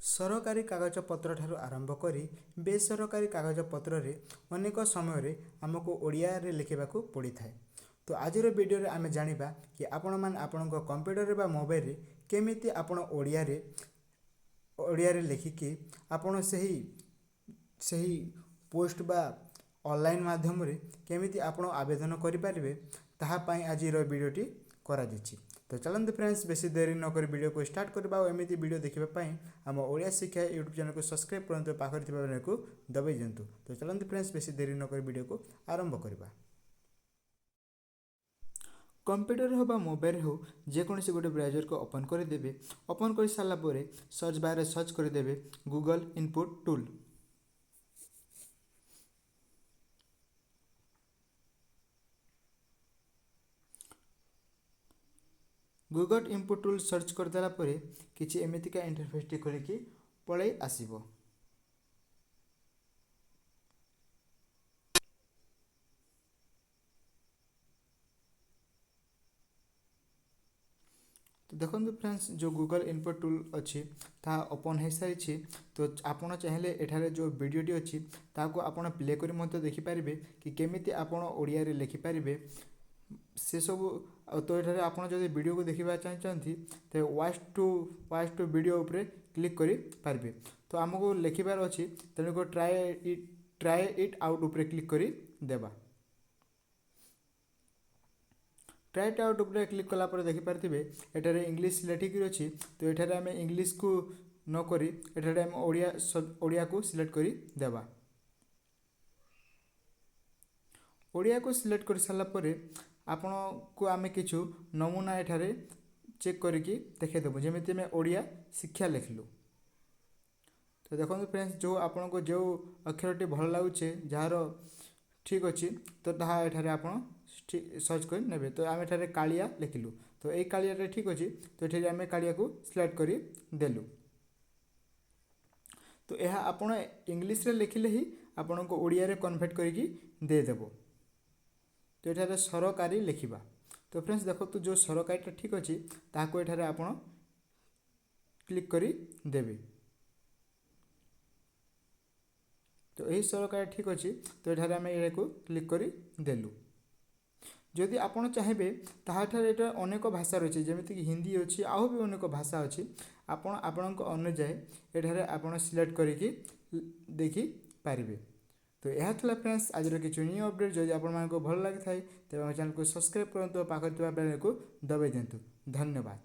सरकारी कागजपत्र ठारू आरंभ करी बेसरकारी कागजपत्र रे अनेक समय आमको ओडिया रे लिखिबाकू पड़ी थाए। तो आजिर वीडियो रे आमे जानिबा कि आपण मान आपणको कंप्यूटर रे बा मोबाइल रे केमिति आपण ओडिया रे लिखिकी आपण सही पोस्ट बा ऑनलाइन माध्यम रे केमिति आपण आवेदन करि परिबे ताहा पई आजिर वीडियोटी करा दिछि। तो चलते फ्रेंड्स बेसी देरी नक वीडियो को स्टार्ट करबा और एमती वीडियो देखापी आम ओडिया शिक्षा यूट्यूब चैनल को सब्सक्राइब करते पाखर बेल को दबाई दिंतु। तो चलते फ्रेंड्स बेसी देरी नक वीडियो को आरंभ करबा। कंप्यूटर हो बा मोबाइल हो जेकोसी गोटे ब्राउजर को ओपन करदेवे। ओपन कर सारा पर सर्च बार में सर्च करदेवे Google input tool. Google input tool search करदेला किसी एमतीका इंटरफेस टी खोलिकी पलि आसब। तो देखो फ्रेंड्स जो गूगल इनपुट टूल अच्छी ता ओपन हो सारी। तो आपड़ चाहिए एठारे जो वीडियोटी अच्छी ताको आपड़ प्ले कर देखिपारे कि केमिति आपड़ ओडिया रे लिखिपारे से सब। तो ये आप वीडियो को देखा चाहते तो वाच टू वीडियो उपरे क्लिक करें। तो आमको लिखार अच्छी तेणुक ट्राए इट आउट उपरे क्लिक कर देबा। ट्राए इट आउट उपरे क्लिक कलापर देखिपारे एठारे इंग्लिश सिलेक्ट अच्छी। तो ये आम इंग्लिश को नक आम ओडिया को सिलेक्ट कर देबा। ओडिया को सिलेक्ट कर सारापर आपण को आम किछु नमूना एठारे चेक करके देखदेबू जमी आम ओडिया शिक्षा लिखलु। तो देखो फ्रेंड्स जो आपन को जो अक्षर भल लगुचे जार ठीक अच्छी तो ताहा एठारे आपण सर्च कर नेबे। तो आम एठारे कालिया लिखलु तो यही कालिया ठीक अच्छी तो ये आम कालिया को सिलेक्ट कर देलु। तो यह आपण इंग्लिश रे लिखिले ही आपण को ओडिया रे कन्वर्ट करके देदेबो। तो ये सरकारी लिखा। तो फ्रेंड्स देखो तो जो सरकारी ठीक अच्छी ताको एठारे आपण क्लिक करी देबे। तो यही सरकारी ठीक अच्छी तो ये आम ये क्लिक कर देलु। जदि आपण चाहिए ताहाठारे एटा अनेक भाषा रही है जमीक हिंदी अच्छी आउ भी अनेक भाषा अच्छी आपण अनुजाई एठारे आपण सिलेक्ट करके देखी पारिबे। तो यह था फ्रेंड्स आज किसी न्यू अपडेट। जदि आपको भल लगी थाए तेज चैनल को सब्सक्राइब करूँ पाखर बेल को दबाई दिंतु। धन्यवाद।